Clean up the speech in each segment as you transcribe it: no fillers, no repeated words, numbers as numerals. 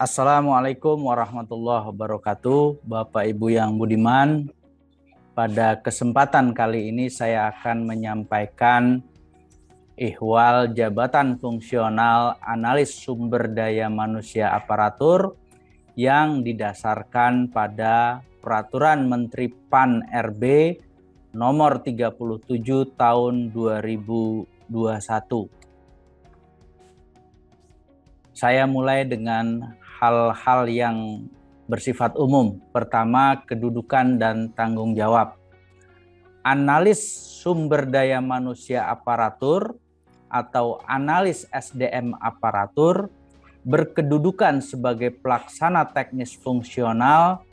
Assalamualaikum warahmatullahi wabarakatuh, Bapak Ibu yang budiman. Pada kesempatan kali ini saya akan menyampaikan ihwal jabatan fungsional analis sumber daya manusia aparatur yang didasarkan pada Peraturan Menteri PAN RB nomor 37 tahun 2021. Saya mulai dengan hal-hal yang bersifat umum. Pertama, kedudukan dan tanggung jawab. Analis sumber daya manusia aparatur atau analis SDM aparatur berkedudukan sebagai pelaksana teknis fungsional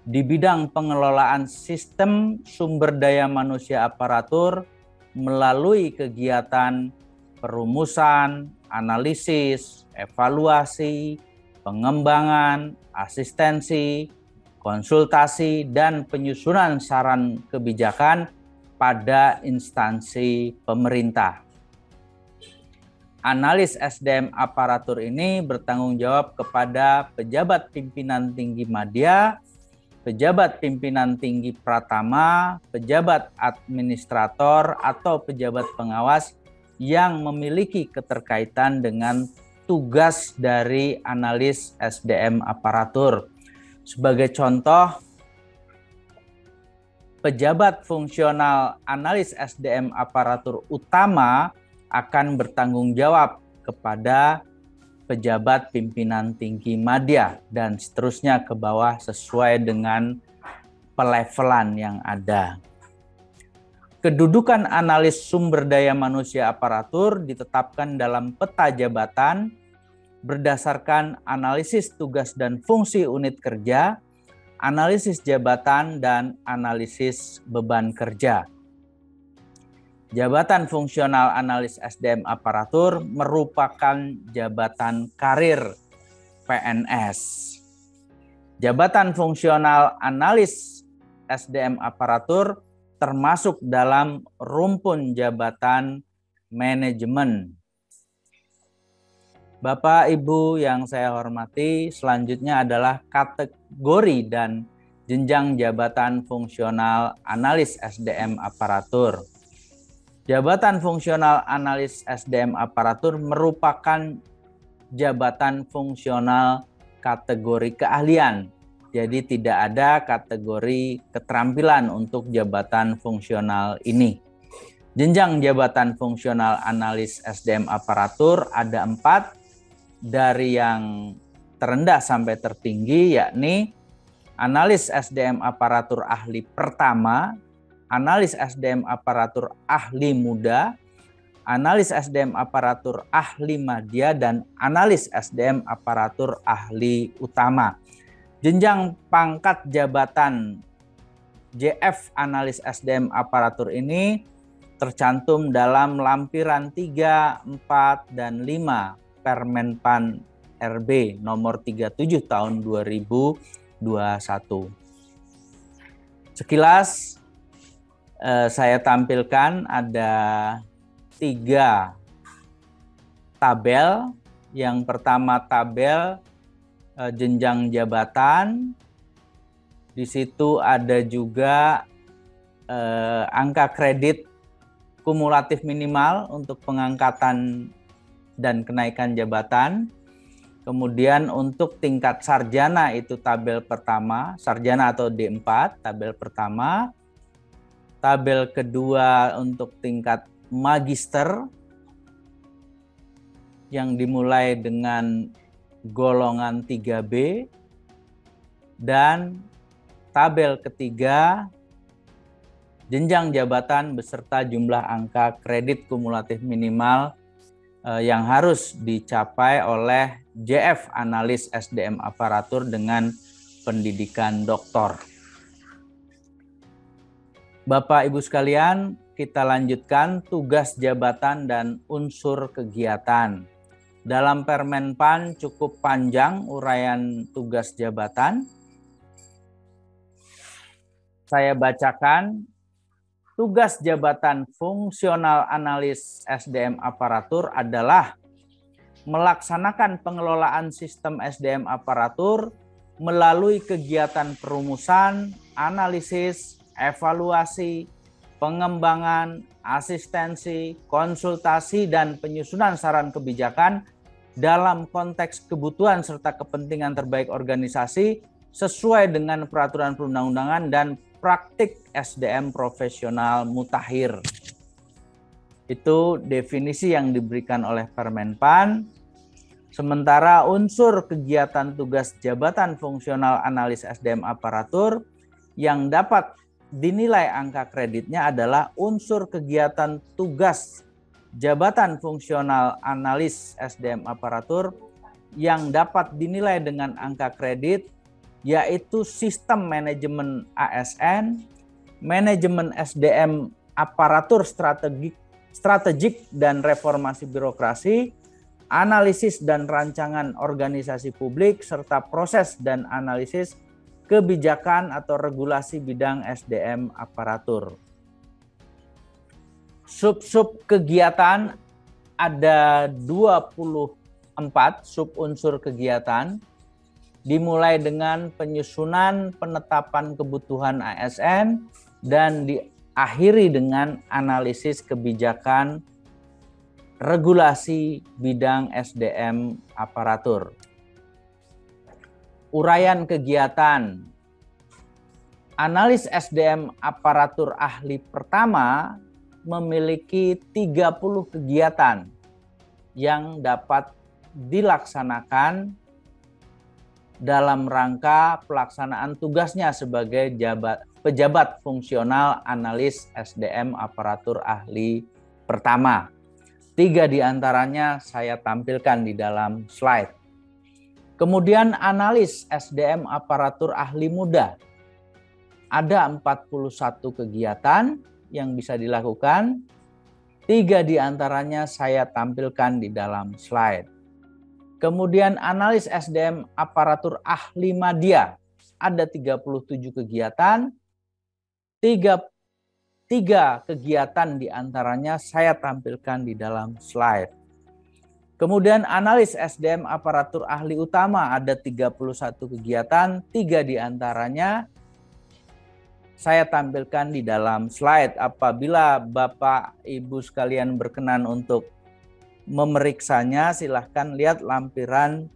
di bidang pengelolaan sistem sumber daya manusia aparatur melalui kegiatan perumusan, analisis, evaluasi, pengembangan, asistensi, konsultasi, dan penyusunan saran kebijakan pada instansi pemerintah. Analis SDM aparatur ini bertanggung jawab kepada pejabat pimpinan tinggi madya, pejabat pimpinan tinggi pratama, pejabat administrator, atau pejabat pengawas yang memiliki keterkaitan dengan tugas dari analis SDM aparatur. Sebagai contoh, pejabat fungsional analis SDM aparatur utama akan bertanggung jawab kepada pejabat pimpinan tinggi madya dan seterusnya ke bawah sesuai dengan pelevelan yang ada. Kedudukan analis sumber daya manusia aparatur ditetapkan dalam peta jabatan berdasarkan analisis tugas dan fungsi unit kerja, analisis jabatan, dan analisis beban kerja. Jabatan fungsional analis SDM aparatur merupakan jabatan karir PNS. Jabatan fungsional analis SDM aparatur termasuk dalam rumpun jabatan manajemen. Bapak Ibu yang saya hormati, selanjutnya adalah kategori dan jenjang jabatan fungsional analis SDM aparatur. Jabatan fungsional analis SDM aparatur merupakan jabatan fungsional kategori keahlian. Jadi tidak ada kategori keterampilan untuk jabatan fungsional ini. Jenjang jabatan fungsional analis SDM aparatur ada 4, dari yang terendah sampai tertinggi, yakni analis SDM aparatur ahli pertama, analis SDM aparatur ahli muda, analis SDM aparatur ahli madya, dan analis SDM aparatur ahli utama. Jenjang pangkat jabatan JF analis SDM aparatur ini tercantum dalam lampiran 3, 4, dan 5 Permenpan RB nomor 37 tahun 2021. Sekilas saya tampilkan ada 3 tabel. Yang pertama tabel jenjang jabatan. Di situ ada juga angka kredit kumulatif minimal untuk pengangkatan dan kenaikan jabatan. Kemudian untuk tingkat sarjana itu tabel pertama, sarjana atau D4, tabel pertama. Tabel kedua untuk tingkat magister yang dimulai dengan golongan 3B. Dan tabel ketiga jenjang jabatan beserta jumlah angka kredit kumulatif minimal yang harus dicapai oleh JF analis SDM aparatur dengan pendidikan doktor. Bapak Ibu sekalian, kita lanjutkan tugas jabatan dan unsur kegiatan. Dalam Permenpan cukup panjang uraian tugas jabatan. Saya bacakan. Tugas jabatan fungsional analis SDM aparatur adalah melaksanakan pengelolaan sistem SDM aparatur melalui kegiatan perumusan, analisis, evaluasi, pengembangan, asistensi, konsultasi, dan penyusunan saran kebijakan dalam konteks kebutuhan serta kepentingan terbaik organisasi sesuai dengan peraturan perundang-undangan dan praktik SDM profesional mutakhir. Itu definisi yang diberikan oleh Permenpan. Sementara unsur kegiatan tugas jabatan fungsional analis SDM aparatur yang dapat dinilai angka kreditnya adalah unsur kegiatan tugas jabatan fungsional analis SDM aparatur yang dapat dinilai dengan angka kredit, yaitu sistem manajemen ASN, manajemen SDM aparatur strategik dan reformasi birokrasi, analisis dan rancangan organisasi publik, serta proses dan analisis kebijakan atau regulasi bidang SDM aparatur. Sub-sub kegiatan ada 24 sub-unsur kegiatan, dimulai dengan penyusunan penetapan kebutuhan ASN dan diakhiri dengan analisis kebijakan regulasi bidang SDM aparatur. Uraian kegiatan. Analis SDM aparatur ahli pertama memiliki 30 kegiatan yang dapat dilaksanakan dalam rangka pelaksanaan tugasnya sebagai pejabat fungsional analis SDM aparatur ahli pertama. 3 diantaranya saya tampilkan di dalam slide. Kemudian analis SDM aparatur ahli muda. Ada 41 kegiatan yang bisa dilakukan. 3 diantaranya saya tampilkan di dalam slide. Kemudian analis SDM aparatur ahli madya. Ada 37 kegiatan. 3 kegiatan diantaranya saya tampilkan di dalam slide. Kemudian analis SDM aparatur ahli utama ada 31 kegiatan, 3 diantaranya saya tampilkan di dalam slide. Apabila Bapak Ibu sekalian berkenan untuk memeriksanya, silahkan lihat lampiran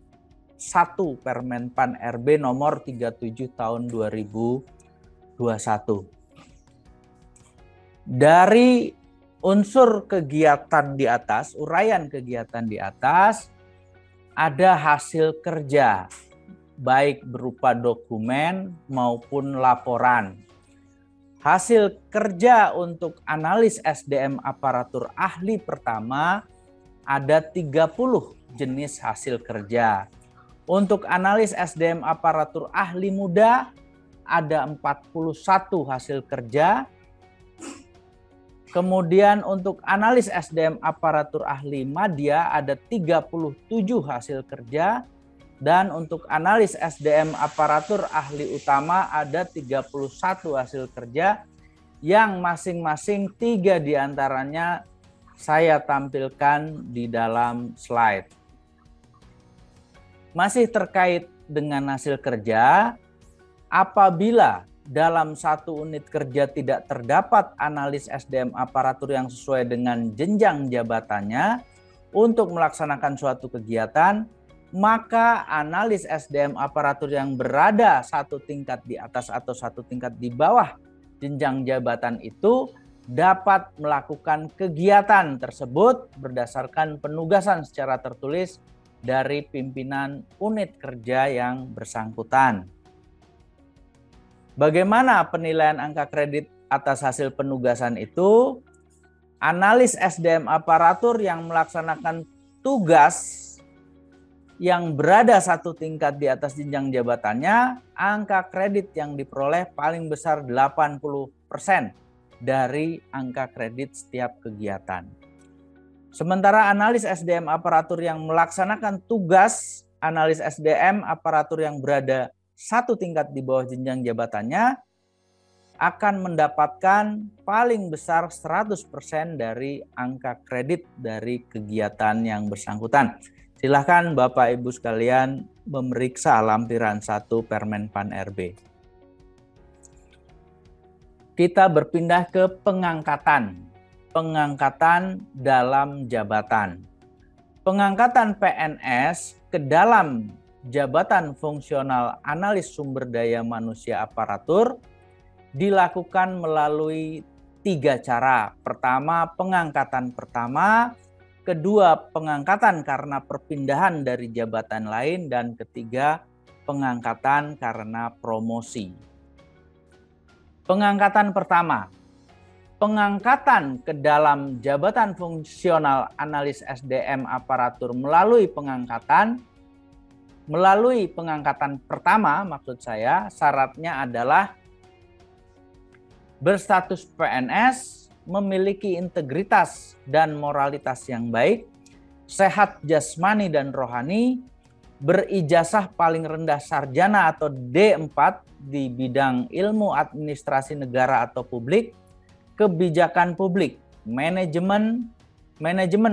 1 Permenpan RB nomor 37 tahun 2021. Dari unsur kegiatan di atas, uraian kegiatan di atas, ada hasil kerja, baik berupa dokumen maupun laporan. Hasil kerja untuk analis SDM aparatur ahli pertama ada 30 jenis hasil kerja. Untuk analis SDM aparatur ahli muda ada 41 hasil kerja. Kemudian untuk analis SDM aparatur ahli madya ada 37 hasil kerja. Dan untuk analis SDM aparatur ahli utama ada 31 hasil kerja yang masing-masing 3 diantaranya saya tampilkan di dalam slide. Masih terkait dengan hasil kerja, apabila dalam 1 unit kerja tidak terdapat analis SDM aparatur yang sesuai dengan jenjang jabatannya untuk melaksanakan suatu kegiatan, maka analis SDM aparatur yang berada 1 tingkat di atas atau 1 tingkat di bawah jenjang jabatan itu dapat melakukan kegiatan tersebut berdasarkan penugasan secara tertulis dari pimpinan unit kerja yang bersangkutan. Bagaimana penilaian angka kredit atas hasil penugasan itu? Analis SDM aparatur yang melaksanakan tugas yang berada 1 tingkat di atas jenjang jabatannya, angka kredit yang diperoleh paling besar 80% dari angka kredit setiap kegiatan. Sementara analis SDM aparatur yang melaksanakan tugas analis SDM aparatur yang berada 1 tingkat di bawah jenjang jabatannya akan mendapatkan paling besar 100% dari angka kredit dari kegiatan yang bersangkutan. Silahkan Bapak Ibu sekalian memeriksa lampiran 1 Permenpan RB. Kita berpindah ke pengangkatan. Pengangkatan dalam jabatan. Pengangkatan PNS ke dalam jabatan fungsional analis sumber daya manusia aparatur dilakukan melalui 3 cara. Pertama, pengangkatan pertama. Kedua, pengangkatan karena perpindahan dari jabatan lain. Dan ketiga, pengangkatan karena promosi. Pengangkatan pertama, pengangkatan ke dalam jabatan fungsional analis SDM aparatur melalui pengangkatan pertama, maksud saya syaratnya adalah berstatus PNS, memiliki integritas dan moralitas yang baik, sehat jasmani dan rohani, berijazah paling rendah sarjana atau D4 di bidang ilmu administrasi negara atau publik, kebijakan publik, manajemen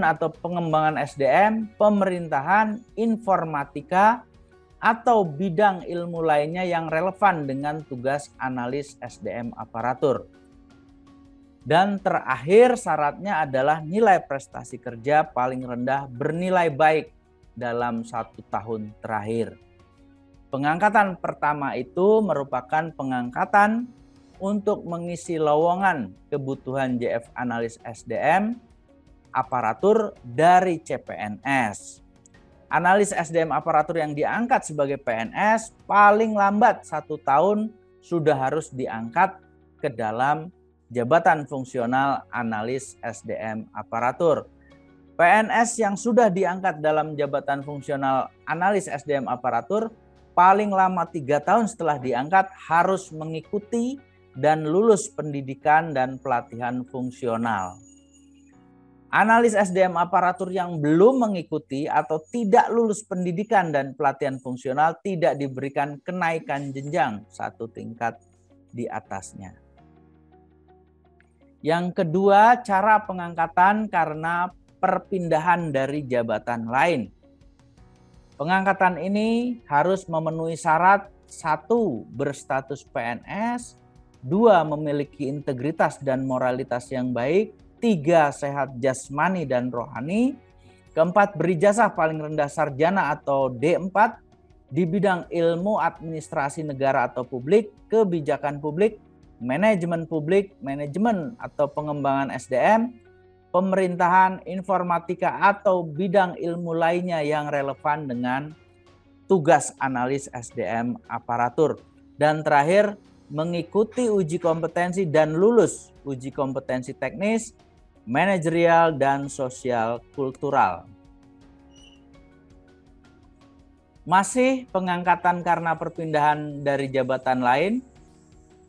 atau pengembangan SDM, pemerintahan, informatika, atau bidang ilmu lainnya yang relevan dengan tugas analis SDM aparatur. Dan terakhir syaratnya adalah nilai prestasi kerja paling rendah bernilai baik dalam 1 tahun terakhir. Pengangkatan pertama itu merupakan pengangkatan untuk mengisi lowongan kebutuhan JF analis SDM aparatur dari CPNS. Analis SDM aparatur yang diangkat sebagai PNS paling lambat 1 tahun sudah harus diangkat ke dalam jabatan fungsional analis SDM aparatur. PNS yang sudah diangkat dalam jabatan fungsional analis SDM aparatur paling lama 3 tahun setelah diangkat harus mengikuti dan lulus pendidikan dan pelatihan fungsional. Analis SDM aparatur yang belum mengikuti atau tidak lulus pendidikan dan pelatihan fungsional tidak diberikan kenaikan jenjang 1 tingkat di atasnya. Yang kedua, cara pengangkatan karena perpindahan dari jabatan lain. Pengangkatan ini harus memenuhi syarat: 1. Berstatus PNS, 2. Memiliki integritas dan moralitas yang baik, 3. Sehat jasmani dan rohani, 4. Berijazah paling rendah sarjana atau D4 di bidang ilmu administrasi negara atau publik, kebijakan publik, manajemen atau pengembangan SDM, pemerintahan, informatika atau bidang ilmu lainnya yang relevan dengan tugas analis SDM aparatur. Dan terakhir, mengikuti uji kompetensi dan lulus uji kompetensi teknis, manajerial, dan sosial kultural. Masih pengangkatan karena perpindahan dari jabatan lain.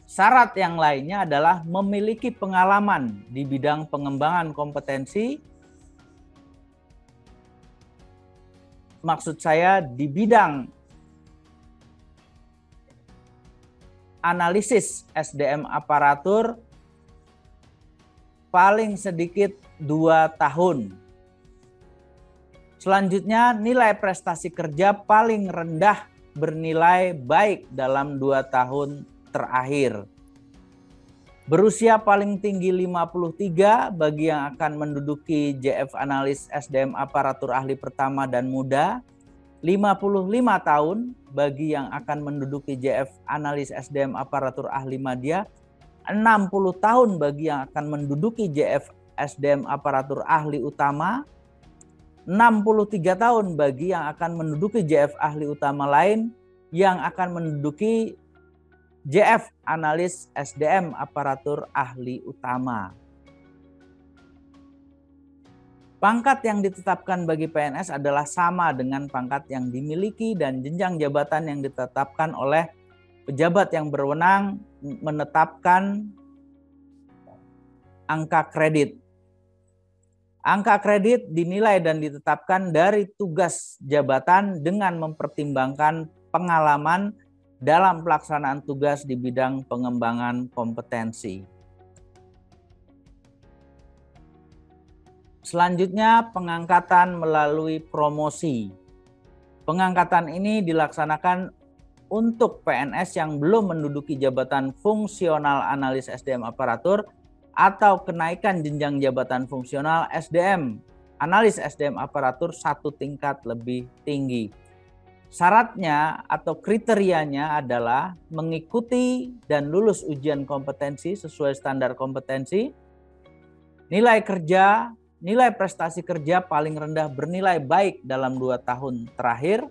Syarat yang lainnya adalah memiliki pengalaman di bidang pengembangan kompetensi. Maksud saya di bidang analisis SDM aparatur paling sedikit 2 tahun. Selanjutnya, nilai prestasi kerja paling rendah bernilai baik dalam 2 tahun terakhir. Berusia paling tinggi 53 bagi yang akan menduduki JF analis SDM aparatur ahli pertama dan muda, 55 tahun bagi yang akan menduduki JF analis SDM aparatur ahli madya, 60 tahun bagi yang akan menduduki JF SDM aparatur ahli utama, 63 tahun bagi yang akan menduduki JF ahli utama lain yang akan menduduki JF analis SDM aparatur ahli utama. Pangkat yang ditetapkan bagi PNS adalah sama dengan pangkat yang dimiliki dan jenjang jabatan yang ditetapkan oleh pejabat yang berwenang menetapkan angka kredit. Angka kredit dinilai dan ditetapkan dari tugas jabatan dengan mempertimbangkan pengalaman dalam pelaksanaan tugas di bidang pengembangan kompetensi. Selanjutnya, pengangkatan melalui promosi. Pengangkatan ini dilaksanakan untuk PNS yang belum menduduki jabatan fungsional analis SDM aparatur atau kenaikan jenjang jabatan fungsional SDM, analis SDM aparatur satu tingkat lebih tinggi. Syaratnya atau kriterianya adalah mengikuti dan lulus ujian kompetensi sesuai standar kompetensi, nilai kerja, nilai prestasi kerja paling rendah bernilai baik dalam 2 tahun terakhir,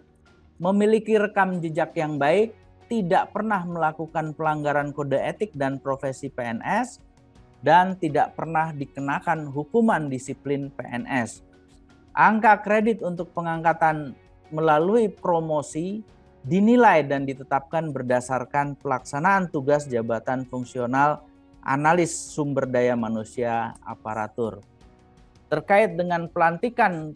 memiliki rekam jejak yang baik, tidak pernah melakukan pelanggaran kode etik dan profesi PNS, dan tidak pernah dikenakan hukuman disiplin PNS. Angka kredit untuk pengangkatan melalui promosi dinilai dan ditetapkan berdasarkan pelaksanaan tugas jabatan fungsional analis sumber daya manusia aparatur. Terkait dengan pelantikan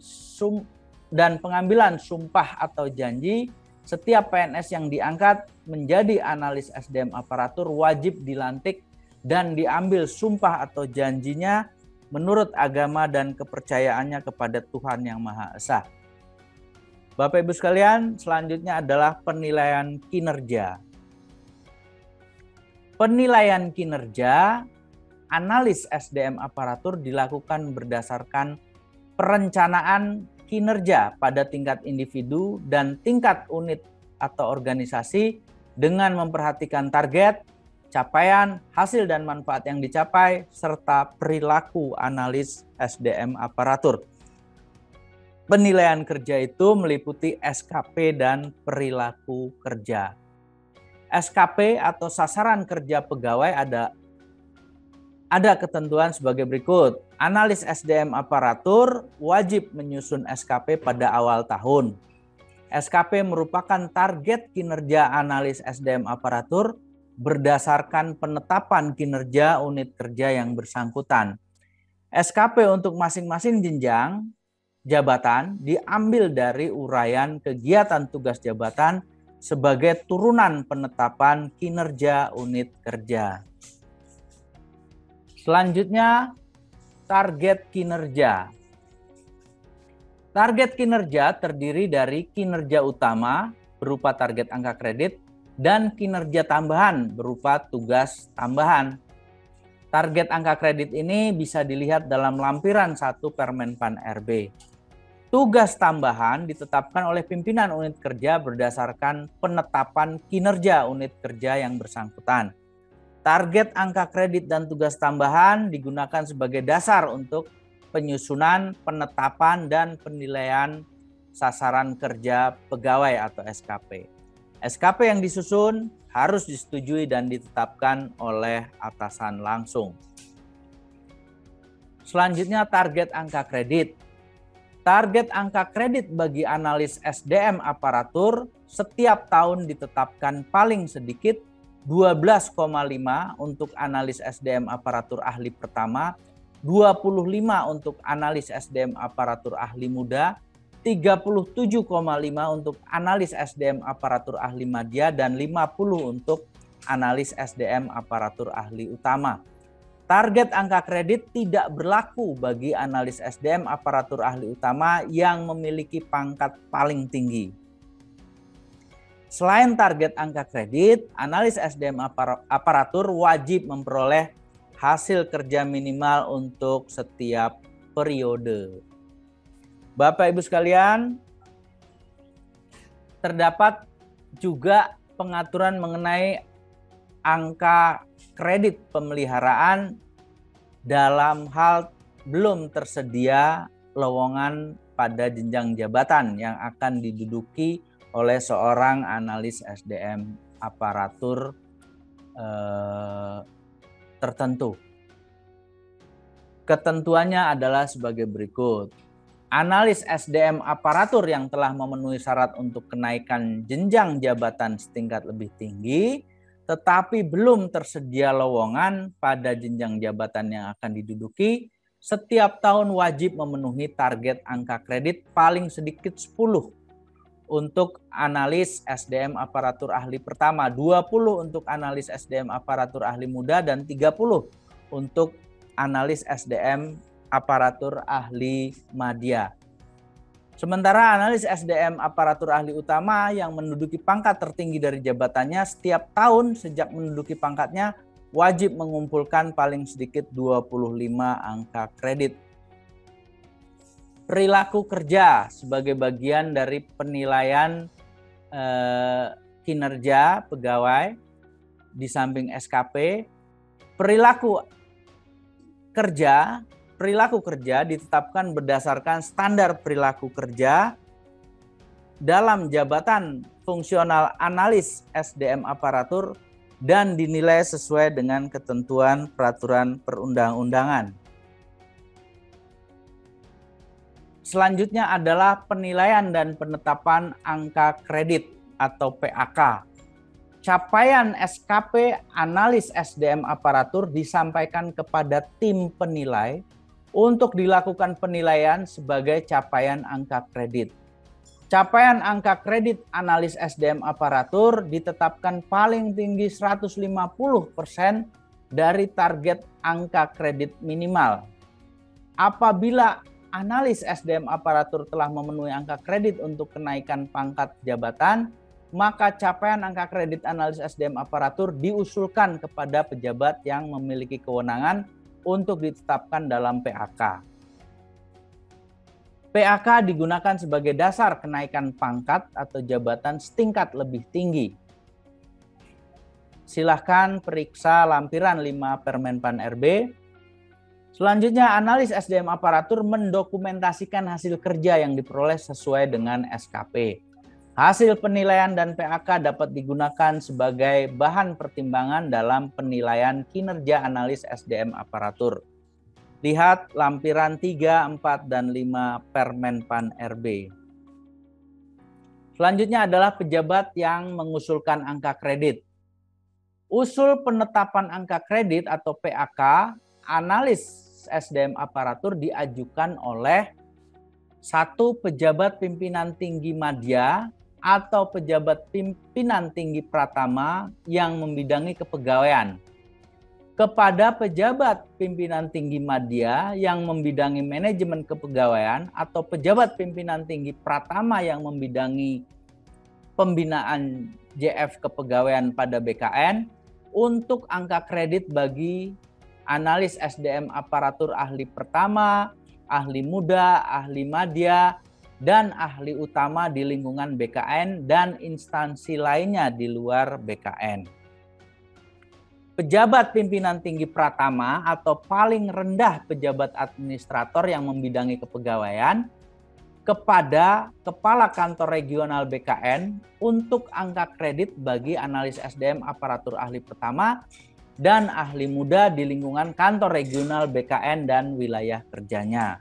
dan pengambilan sumpah atau janji, setiap PNS yang diangkat menjadi analis SDM aparatur wajib dilantik dan diambil sumpah atau janjinya menurut agama dan kepercayaannya kepada Tuhan Yang Maha Esa. Bapak Ibu sekalian, selanjutnya adalah penilaian kinerja. Penilaian kinerja analis SDM aparatur dilakukan berdasarkan perencanaan kinerja pada tingkat individu dan tingkat unit atau organisasi dengan memperhatikan target, capaian, hasil dan manfaat yang dicapai, serta perilaku analis SDM aparatur. Penilaian kerja itu meliputi SKP dan perilaku kerja. SKP atau sasaran kerja pegawai ada ketentuan sebagai berikut. Analis SDM aparatur wajib menyusun SKP pada awal tahun. SKP merupakan target kinerja analis SDM aparatur berdasarkan penetapan kinerja unit kerja yang bersangkutan. SKP untuk masing-masing jenjang jabatan diambil dari uraian kegiatan tugas jabatan sebagai turunan penetapan kinerja unit kerja. Selanjutnya, target kinerja. Target kinerja terdiri dari kinerja utama berupa target angka kredit dan kinerja tambahan berupa tugas tambahan. Target angka kredit ini bisa dilihat dalam lampiran 1 Permenpan RB. Tugas tambahan ditetapkan oleh pimpinan unit kerja berdasarkan penetapan kinerja unit kerja yang bersangkutan. Target angka kredit dan tugas tambahan digunakan sebagai dasar untuk penyusunan, penetapan, dan penilaian sasaran kerja pegawai atau SKP. SKP yang disusun harus disetujui dan ditetapkan oleh atasan langsung. Selanjutnya, target angka kredit. Target angka kredit bagi analis SDM aparatur setiap tahun ditetapkan paling sedikit 12,5 untuk analis SDM aparatur ahli pertama, 25 untuk analis SDM aparatur ahli muda, 37,5 untuk analis SDM aparatur ahli madya, dan 50 untuk analis SDM aparatur ahli utama. Target angka kredit tidak berlaku bagi analis SDM aparatur ahli utama yang memiliki pangkat paling tinggi. Selain target angka kredit, analis SDM aparatur wajib memperoleh hasil kerja minimal untuk setiap periode. Bapak Ibu sekalian, terdapat juga pengaturan mengenai angka kredit pemeliharaan dalam hal belum tersedia lowongan pada jenjang jabatan yang akan diduduki oleh seorang analis SDM aparatur tertentu. Ketentuannya adalah sebagai berikut. Analis SDM aparatur yang telah memenuhi syarat untuk kenaikan jenjang jabatan setingkat lebih tinggi, tetapi belum tersedia lowongan pada jenjang jabatan yang akan diduduki, setiap tahun wajib memenuhi target angka kredit paling sedikit 10 untuk analis SDM aparatur ahli pertama, 20 untuk analis SDM aparatur ahli muda, dan 30 untuk analis SDM aparatur ahli madya. Sementara analis SDM aparatur ahli utama yang menduduki pangkat tertinggi dari jabatannya setiap tahun sejak menduduki pangkatnya wajib mengumpulkan paling sedikit 25 angka kredit. Perilaku kerja sebagai bagian dari penilaian kinerja pegawai di samping SKP, perilaku kerja ditetapkan berdasarkan standar perilaku kerja dalam jabatan fungsional analis SDM aparatur dan dinilai sesuai dengan ketentuan peraturan perundang-undangan. Selanjutnya adalah penilaian dan penetapan angka kredit atau PAK. Capaian SKP analis SDM aparatur disampaikan kepada tim penilai untuk dilakukan penilaian sebagai capaian angka kredit. Capaian angka kredit analis SDM aparatur ditetapkan paling tinggi 150% dari target angka kredit minimal. Apabila analis SDM aparatur telah memenuhi angka kredit untuk kenaikan pangkat jabatan, maka capaian angka kredit analis SDM aparatur diusulkan kepada pejabat yang memiliki kewenangan untuk ditetapkan dalam PAK. PAK digunakan sebagai dasar kenaikan pangkat atau jabatan setingkat lebih tinggi. Silahkan periksa lampiran 5 Permenpan RB. Selanjutnya, analis SDM aparatur mendokumentasikan hasil kerja yang diperoleh sesuai dengan SKP. Hasil penilaian dan PAK dapat digunakan sebagai bahan pertimbangan dalam penilaian kinerja analis SDM aparatur. Lihat lampiran 3, 4, dan 5 Permenpan RB. Selanjutnya adalah pejabat yang mengusulkan angka kredit. Usul penetapan angka kredit atau PAK analis SDM aparatur diajukan oleh satu pejabat pimpinan tinggi madya atau pejabat pimpinan tinggi pratama yang membidangi kepegawaian kepada pejabat pimpinan tinggi madya yang membidangi manajemen kepegawaian atau pejabat pimpinan tinggi pratama yang membidangi pembinaan JF kepegawaian pada BKN untuk angka kredit bagi analis SDM aparatur ahli pertama, ahli muda, ahli madya, dan ahli utama di lingkungan BKN dan instansi lainnya di luar BKN. Pejabat pimpinan tinggi pratama atau paling rendah pejabat administrator yang membidangi kepegawaian kepada Kepala Kantor Regional BKN untuk angka kredit bagi analis SDM aparatur ahli pertama dan ahli muda di lingkungan kantor regional BKN dan wilayah kerjanya.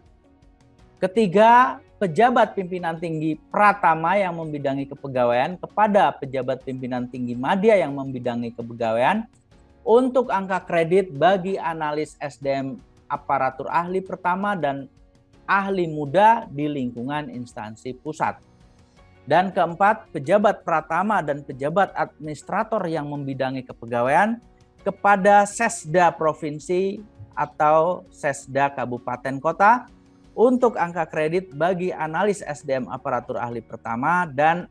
Ketiga, pejabat pimpinan tinggi pratama yang membidangi kepegawaian kepada pejabat pimpinan tinggi madya yang membidangi kepegawaian untuk angka kredit bagi analis SDM aparatur ahli pertama dan ahli muda di lingkungan instansi pusat. Dan keempat, pejabat pratama dan pejabat administrator yang membidangi kepegawaian kepada Sesda Provinsi atau Sesda Kabupaten Kota untuk angka kredit bagi analis SDM aparatur ahli pertama dan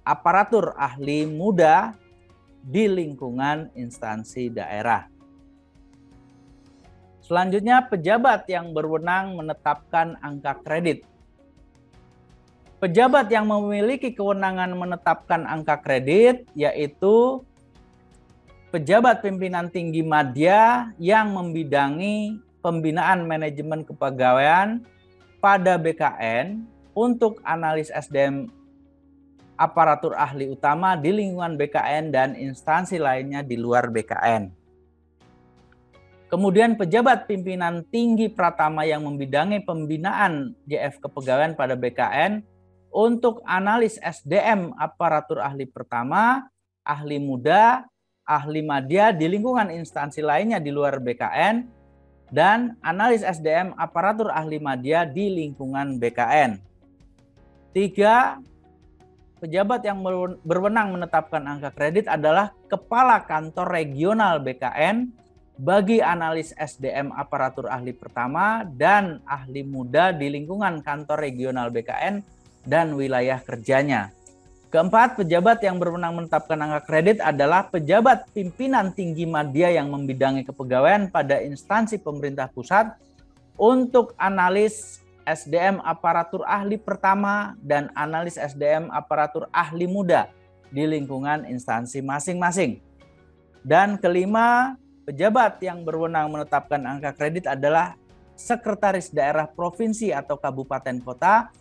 aparatur ahli muda di lingkungan instansi daerah. Selanjutnya, pejabat yang berwenang menetapkan angka kredit. Pejabat yang memiliki kewenangan menetapkan angka kredit yaitu pejabat pimpinan tinggi madya yang membidangi pembinaan manajemen kepegawaian pada BKN untuk analis SDM aparatur ahli utama di lingkungan BKN dan instansi lainnya di luar BKN. Kemudian pejabat pimpinan tinggi pratama yang membidangi pembinaan JF kepegawaian pada BKN untuk analis SDM aparatur ahli pertama, ahli muda, ahli madya di lingkungan instansi lainnya di luar BKN, dan analis SDM aparatur ahli madya di lingkungan BKN. 3. Pejabat yang berwenang menetapkan angka kredit adalah Kepala Kantor Regional BKN bagi analis SDM aparatur ahli pertama dan ahli muda di lingkungan kantor regional BKN dan wilayah kerjanya. Keempat, pejabat yang berwenang menetapkan angka kredit adalah pejabat pimpinan tinggi media yang membidangi kepegawaian pada instansi pemerintah pusat untuk analis SDM aparatur ahli pertama dan analis SDM aparatur ahli muda di lingkungan instansi masing-masing. Dan kelima, pejabat yang berwenang menetapkan angka kredit adalah sekretaris daerah provinsi atau kabupaten kota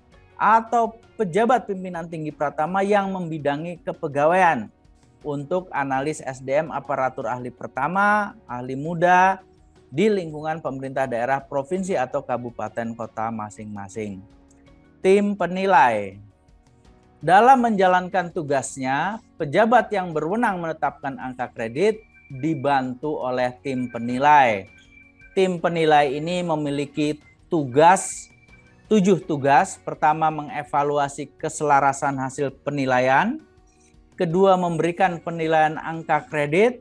atau pejabat pimpinan tinggi pratama yang membidangi kepegawaian untuk analis SDM aparatur ahli pertama, ahli muda di lingkungan pemerintah daerah provinsi atau kabupaten kota masing-masing. Tim penilai. Dalam menjalankan tugasnya, pejabat yang berwenang menetapkan angka kredit dibantu oleh tim penilai. Tim penilai ini memiliki 7 tugas. Pertama, mengevaluasi keselarasan hasil penilaian. Kedua, memberikan penilaian angka kredit.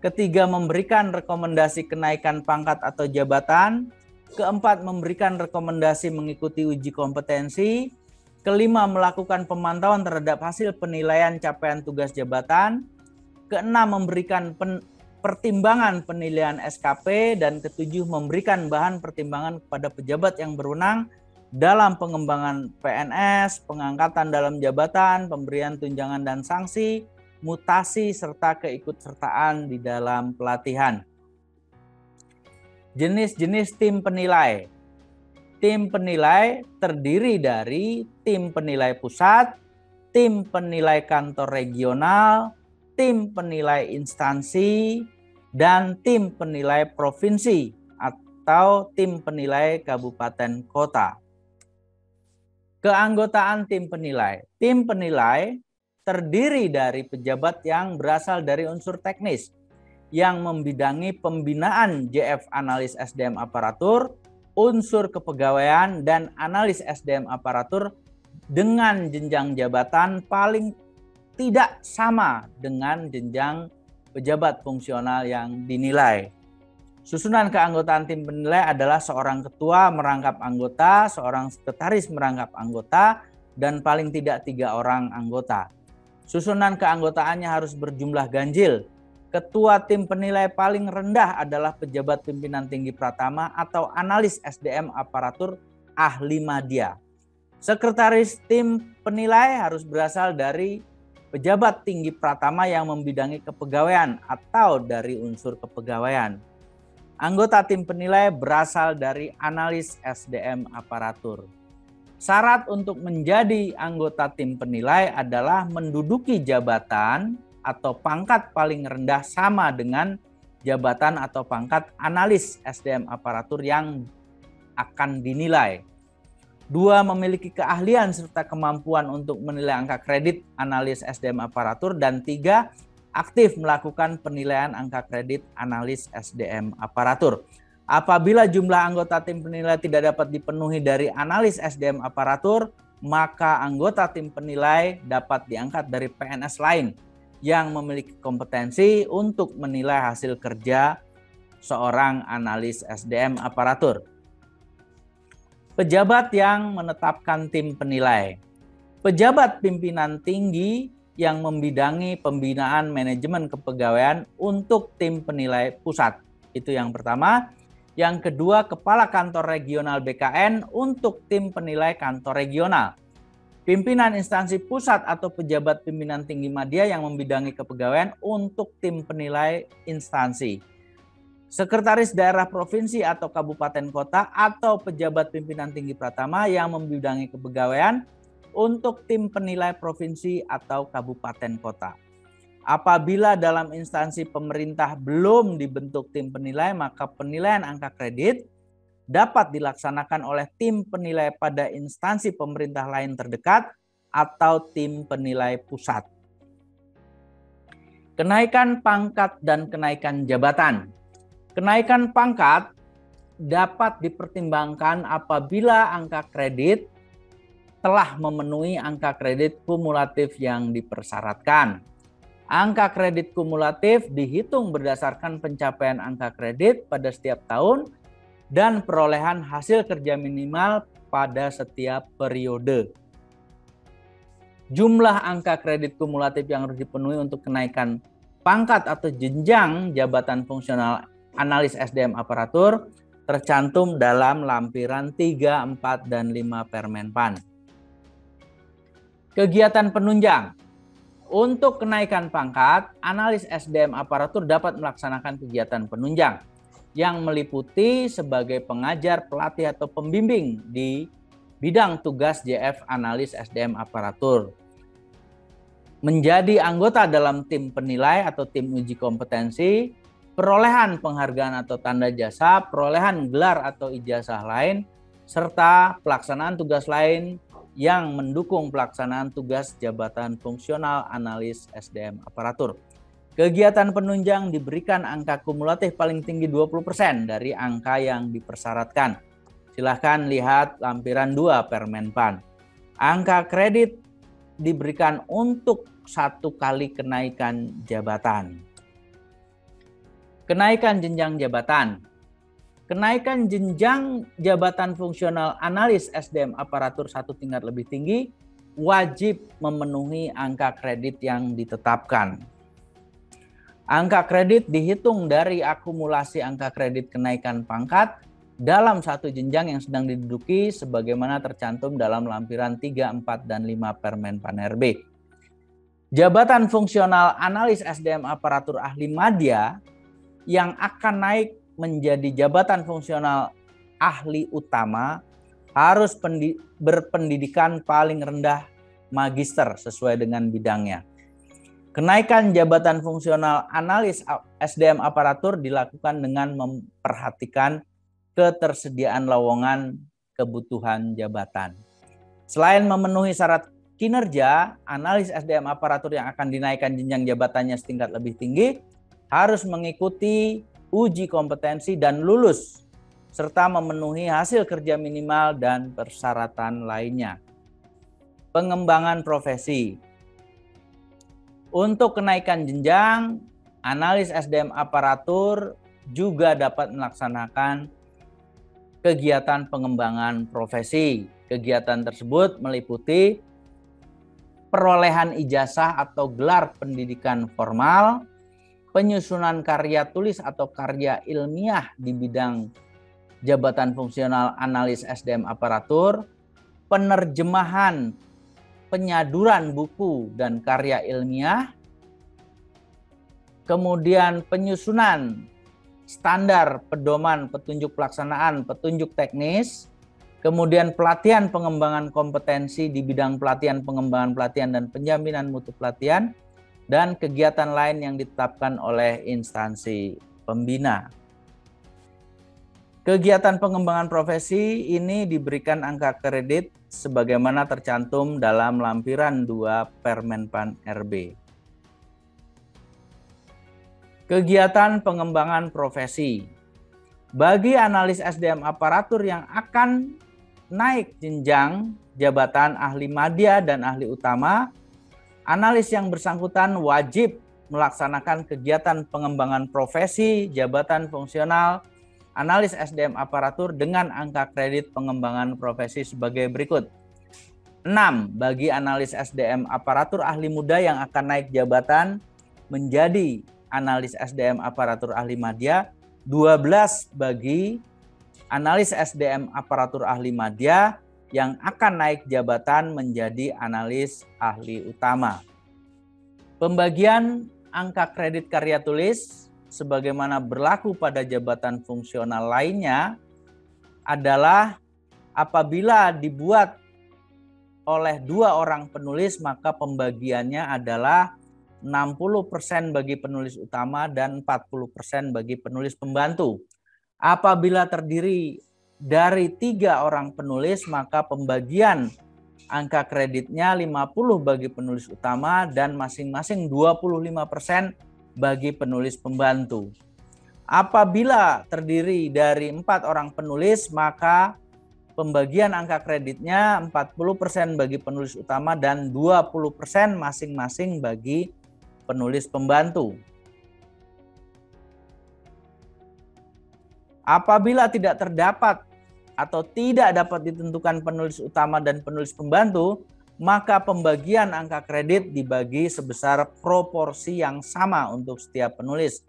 Ketiga, memberikan rekomendasi kenaikan pangkat atau jabatan. Keempat, memberikan rekomendasi mengikuti uji kompetensi. Kelima, melakukan pemantauan terhadap hasil penilaian capaian tugas jabatan. Keenam, memberikan pertimbangan penilaian SKP. Dan ketujuh, memberikan bahan pertimbangan kepada pejabat yang berwenang dalam pengembangan PNS, pengangkatan dalam jabatan, pemberian tunjangan dan sanksi, mutasi, serta keikutsertaan di dalam pelatihan. Jenis-jenis tim penilai. Tim penilai terdiri dari tim penilai pusat, tim penilai kantor regional, tim penilai instansi, dan tim penilai provinsi atau tim penilai kabupaten kota. Keanggotaan tim penilai. Tim penilai terdiri dari pejabat yang berasal dari unsur teknis yang membidangi pembinaan JF analis SDM aparatur, unsur kepegawaian, dan analis SDM aparatur dengan jenjang jabatan paling tidak sama dengan jenjang pejabat fungsional yang dinilai. Susunan keanggotaan tim penilai adalah seorang ketua merangkap anggota, seorang sekretaris merangkap anggota, dan paling tidak 3 orang anggota. Susunan keanggotaannya harus berjumlah ganjil. Ketua tim penilai paling rendah adalah pejabat pimpinan tinggi pratama atau analis SDM aparatur ahli media. Sekretaris tim penilai harus berasal dari pejabat tinggi pratama yang membidangi kepegawaian atau dari unsur kepegawaian. Anggota tim penilai berasal dari analis SDM aparatur. Syarat untuk menjadi anggota tim penilai adalah menduduki jabatan atau pangkat paling rendah sama dengan jabatan atau pangkat analis SDM aparatur yang akan dinilai. 2, memiliki keahlian serta kemampuan untuk menilai angka kredit analis SDM aparatur. Dan 3, aktif melakukan penilaian angka kredit analis SDM aparatur. Apabila jumlah anggota tim penilai tidak dapat dipenuhi dari analis SDM aparatur, maka anggota tim penilai dapat diangkat dari PNS lain yang memiliki kompetensi untuk menilai hasil kerja seorang analis SDM aparatur. Pejabat yang menetapkan tim penilai. Pejabat pimpinan tinggi yang membidangi pembinaan manajemen kepegawaian untuk tim penilai pusat. Itu yang pertama. Yang kedua, kepala kantor regional BKN untuk tim penilai kantor regional. Pimpinan instansi pusat atau pejabat pimpinan tinggi media yang membidangi kepegawaian untuk tim penilai instansi. Sekretaris daerah provinsi atau kabupaten kota atau pejabat pimpinan tinggi pratama yang membidangi kepegawaian untuk tim penilai provinsi atau kabupaten kota. Apabila dalam instansi pemerintah belum dibentuk tim penilai, maka penilaian angka kredit dapat dilaksanakan oleh tim penilai pada instansi pemerintah lain terdekat atau tim penilai pusat. Kenaikan pangkat dan kenaikan jabatan. Kenaikan pangkat dapat dipertimbangkan apabila angka kredit telah memenuhi angka kredit kumulatif yang dipersyaratkan. Angka kredit kumulatif dihitung berdasarkan pencapaian angka kredit pada setiap tahun dan perolehan hasil kerja minimal pada setiap periode. Jumlah angka kredit kumulatif yang harus dipenuhi untuk kenaikan pangkat atau jenjang jabatan fungsional analis SDM aparatur tercantum dalam lampiran 3, 4, dan 5 Permenpan. Kegiatan penunjang. Untuk kenaikan pangkat, analis SDM aparatur dapat melaksanakan kegiatan penunjang yang meliputi sebagai pengajar, pelatih, atau pembimbing di bidang tugas JF analis SDM aparatur. Menjadi anggota dalam tim penilai atau tim uji kompetensi, perolehan penghargaan atau tanda jasa, perolehan gelar atau ijazah lain, serta pelaksanaan tugas lain yang mendukung pelaksanaan tugas jabatan fungsional analis SDM aparatur. Kegiatan penunjang diberikan angka kumulatif paling tinggi 20% dari angka yang dipersyaratkan. Silahkan lihat lampiran 2 Permenpan. Angka kredit diberikan untuk 1 kali kenaikan jabatan. Kenaikan jenjang jabatan. Kenaikan jenjang jabatan fungsional analis SDM aparatur 1 tingkat lebih tinggi wajib memenuhi angka kredit yang ditetapkan. Angka kredit dihitung dari akumulasi angka kredit kenaikan pangkat dalam 1 jenjang yang sedang diduduki sebagaimana tercantum dalam lampiran 3, 4, dan 5 Permenpan RB. Jabatan fungsional analis SDM aparatur ahli madya yang akan naik menjadi jabatan fungsional ahli utama harus berpendidikan paling rendah magister sesuai dengan bidangnya. Kenaikan jabatan fungsional analis SDM aparatur dilakukan dengan memperhatikan ketersediaan lowongan kebutuhan jabatan. Selain memenuhi syarat kinerja, analis SDM aparatur yang akan dinaikkan jenjang jabatannya setingkat lebih tinggi harus mengikuti uji kompetensi dan lulus, serta memenuhi hasil kerja minimal dan persyaratan lainnya. Pengembangan profesi. Untuk kenaikan jenjang, analis SDM aparatur juga dapat melaksanakan kegiatan pengembangan profesi. Kegiatan tersebut meliputi perolehan ijazah atau gelar pendidikan formal, penyusunan karya tulis atau karya ilmiah di bidang jabatan fungsional analis SDM aparatur, penerjemahan, penyaduran buku dan karya ilmiah, kemudian penyusunan standar pedoman petunjuk pelaksanaan, petunjuk teknis, kemudian pelatihan pengembangan kompetensi di bidang pelatihan, pengembangan pelatihan, dan penjaminan mutu pelatihan, dan kegiatan lain yang ditetapkan oleh instansi pembina. Kegiatan pengembangan profesi ini diberikan angka kredit sebagaimana tercantum dalam lampiran 2 Permenpan RB. Kegiatan pengembangan profesi. Bagi analis SDM aparatur yang akan naik jenjang jabatan ahli madya dan ahli utama, analis yang bersangkutan wajib melaksanakan kegiatan pengembangan profesi jabatan fungsional analis SDM aparatur dengan angka kredit pengembangan profesi sebagai berikut. 6. Bagi analis SDM aparatur ahli muda yang akan naik jabatan menjadi analis SDM aparatur ahli madya. 12 bagi analis SDM aparatur ahli madya yang akan naik jabatan menjadi analis ahli utama. Pembagian angka kredit karya tulis sebagaimana berlaku pada jabatan fungsional lainnya adalah apabila dibuat oleh 2 orang penulis maka pembagiannya adalah 60% bagi penulis utama dan 40% bagi penulis pembantu. Apabila terdiri dari 3 orang penulis maka pembagian angka kreditnya 50 bagi penulis utama dan masing-masing 25% bagi penulis pembantu. Apabila terdiri dari 4 orang penulis maka pembagian angka kreditnya 40% bagi penulis utama dan 20% masing-masing bagi penulis pembantu. Apabila tidak terdapat atau tidak dapat ditentukan penulis utama dan penulis pembantu, maka pembagian angka kredit dibagi sebesar proporsi yang sama untuk setiap penulis.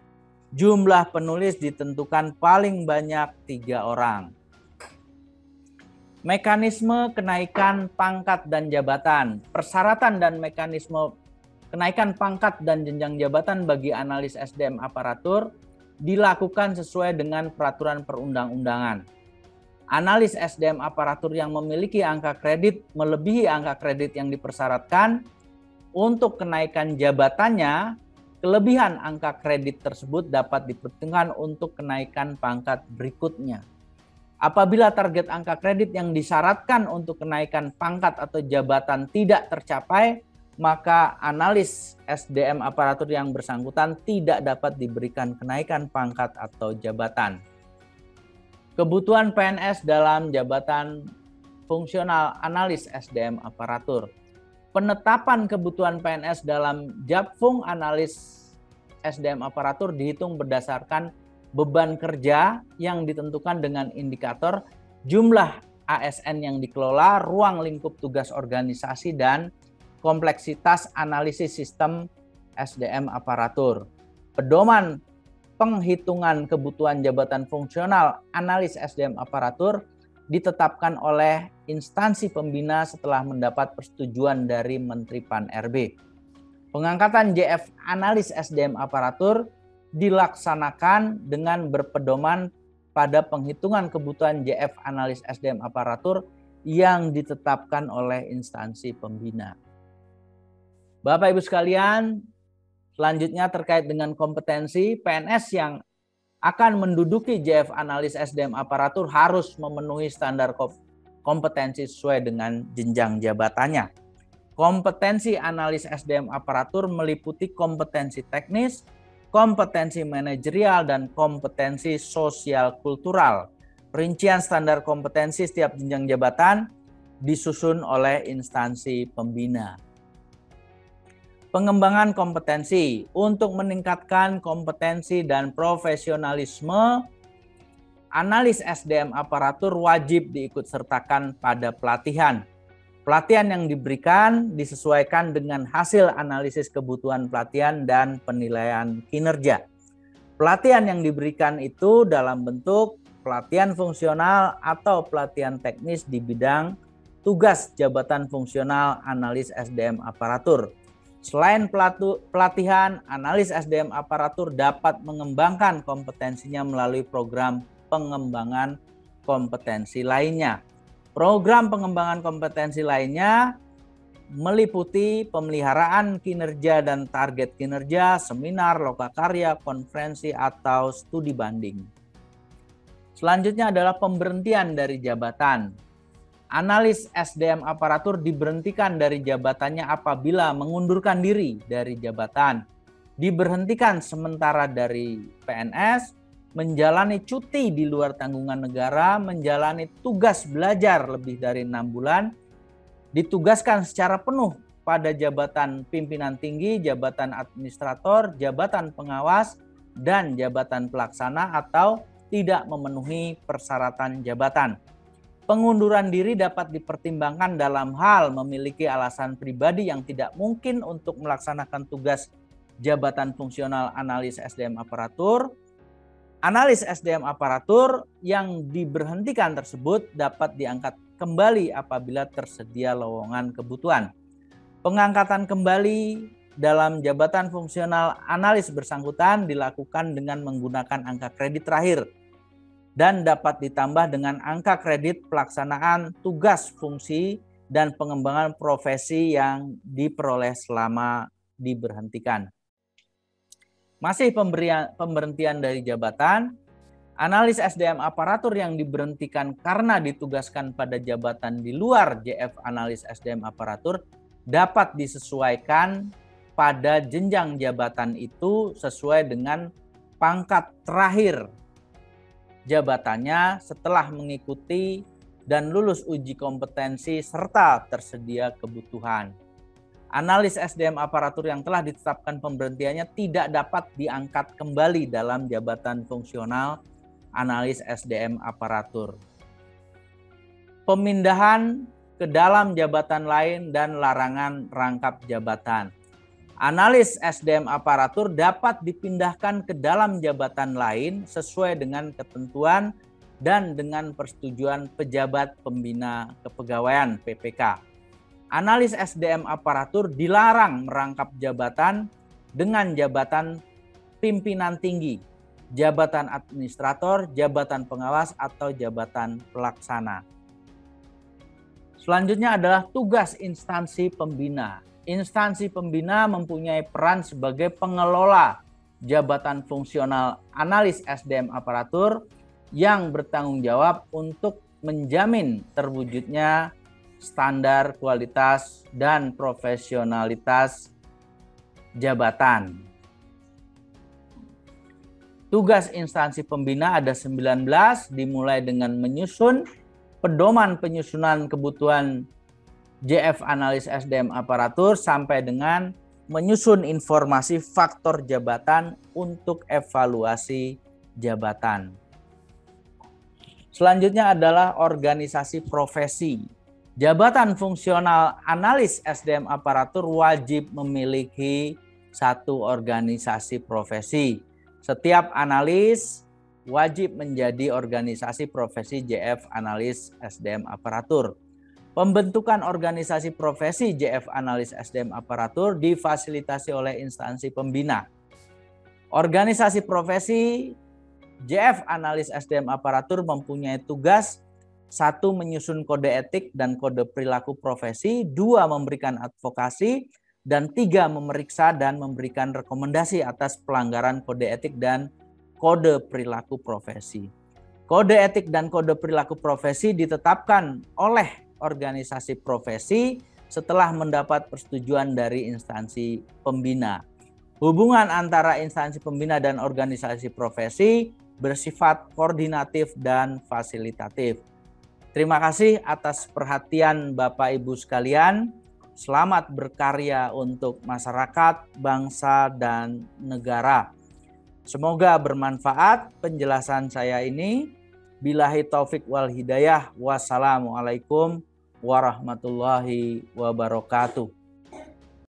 Jumlah penulis ditentukan paling banyak 3 orang. Mekanisme kenaikan pangkat dan jabatan. Persyaratan dan mekanisme kenaikan pangkat dan jenjang jabatan bagi analis SDM aparatur dilakukan sesuai dengan peraturan perundang-undangan. Analis SDM aparatur yang memiliki angka kredit melebihi angka kredit yang dipersyaratkan untuk kenaikan jabatannya, kelebihan angka kredit tersebut dapat dipertimbangkan untuk kenaikan pangkat berikutnya. Apabila target angka kredit yang disyaratkan untuk kenaikan pangkat atau jabatan tidak tercapai, maka analis SDM aparatur yang bersangkutan tidak dapat diberikan kenaikan pangkat atau jabatan. Kebutuhan PNS dalam jabatan fungsional analis SDM aparatur. Penetapan kebutuhan PNS dalam Japfung analis SDM aparatur dihitung berdasarkan beban kerja yang ditentukan dengan indikator jumlah ASN yang dikelola, ruang lingkup tugas organisasi, dan kompleksitas analisis sistem SDM aparatur. Pedoman penghitungan kebutuhan jabatan fungsional analis SDM aparatur ditetapkan oleh instansi pembina setelah mendapat persetujuan dari Menteri Pan-RB. Pengangkatan JF analis SDM aparatur dilaksanakan dengan berpedoman pada penghitungan kebutuhan JF analis SDM aparatur yang ditetapkan oleh instansi pembina. Bapak Ibu sekalian, selanjutnya terkait dengan kompetensi, PNS yang akan menduduki JF analis SDM aparatur harus memenuhi standar kompetensi sesuai dengan jenjang jabatannya. Kompetensi analis SDM aparatur meliputi kompetensi teknis, kompetensi manajerial, dan kompetensi sosial kultural. Rincian standar kompetensi setiap jenjang jabatan disusun oleh instansi pembina. Pengembangan kompetensi. Untuk meningkatkan kompetensi dan profesionalisme, analis SDM aparatur wajib diikutsertakan pada pelatihan. Pelatihan yang diberikan disesuaikan dengan hasil analisis kebutuhan pelatihan dan penilaian kinerja. Pelatihan yang diberikan itu dalam bentuk pelatihan fungsional atau pelatihan teknis di bidang tugas jabatan fungsional analis SDM aparatur. Selain pelatihan, analis SDM aparatur dapat mengembangkan kompetensinya melalui program pengembangan kompetensi lainnya. Program pengembangan kompetensi lainnya meliputi pemeliharaan kinerja dan target kinerja, seminar, lokakarya, konferensi, atau studi banding. Selanjutnya adalah pemberhentian dari jabatan. Analis SDM aparatur diberhentikan dari jabatannya apabila mengundurkan diri dari jabatan, diberhentikan sementara dari PNS, menjalani cuti di luar tanggungan negara, menjalani tugas belajar lebih dari 6 bulan, ditugaskan secara penuh pada jabatan pimpinan tinggi, jabatan administrator, jabatan pengawas, dan jabatan pelaksana atau tidak memenuhi persyaratan jabatan. Pengunduran diri dapat dipertimbangkan dalam hal memiliki alasan pribadi yang tidak mungkin untuk melaksanakan tugas jabatan fungsional analis SDM aparatur. Analis SDM aparatur yang diberhentikan tersebut dapat diangkat kembali apabila tersedia lowongan kebutuhan. Pengangkatan kembali dalam jabatan fungsional analis bersangkutan dilakukan dengan menggunakan angka kredit terakhir dan dapat ditambah dengan angka kredit pelaksanaan tugas fungsi dan pengembangan profesi yang diperoleh selama diberhentikan. Masih pemberhentian dari jabatan, analis SDM aparatur yang diberhentikan karena ditugaskan pada jabatan di luar JF analis SDM aparatur dapat disesuaikan pada jenjang jabatan itu sesuai dengan pangkat terakhir jabatannya setelah mengikuti dan lulus uji kompetensi serta tersedia kebutuhan. Analis SDM aparatur yang telah ditetapkan pemberhentiannya tidak dapat diangkat kembali dalam jabatan fungsional analis SDM aparatur. Pemindahan ke dalam jabatan lain dan larangan rangkap jabatan. Analis SDM aparatur dapat dipindahkan ke dalam jabatan lain sesuai dengan ketentuan dan dengan persetujuan pejabat pembina kepegawaian (PPK). Analis SDM aparatur dilarang merangkap jabatan dengan jabatan pimpinan tinggi, jabatan administrator, jabatan pengawas, atau jabatan pelaksana. Selanjutnya adalah tugas instansi pembina. Instansi pembina mempunyai peran sebagai pengelola jabatan fungsional analis SDM aparatur yang bertanggung jawab untuk menjamin terwujudnya standar kualitas dan profesionalitas jabatan. Tugas instansi pembina ada 19, dimulai dengan menyusun pedoman penyusunan kebutuhan JF analis SDM aparatur sampai dengan menyusun informasi faktor jabatan untuk evaluasi jabatan. Selanjutnya adalah organisasi profesi. Jabatan fungsional analis SDM aparatur wajib memiliki satu organisasi profesi. Setiap analis wajib menjadi organisasi profesi JF analis SDM aparatur. Pembentukan organisasi profesi JF analis SDM aparatur difasilitasi oleh instansi pembina. Organisasi profesi JF analis SDM aparatur mempunyai tugas: 1. Menyusun kode etik dan kode perilaku profesi, 2. Memberikan advokasi, dan 3. Memeriksa dan memberikan rekomendasi atas pelanggaran kode etik dan kode perilaku profesi. Kode etik dan kode perilaku profesi ditetapkan oleh organisasi profesi setelah mendapat persetujuan dari instansi pembina. Hubungan antara instansi pembina dan organisasi profesi bersifat koordinatif dan fasilitatif. Terima kasih atas perhatian Bapak Ibu sekalian. Selamat berkarya untuk masyarakat, bangsa, dan negara. Semoga bermanfaat penjelasan saya ini. Billahi taufik wal hidayah. Wassalamualaikum warahmatullahi wabarakatuh.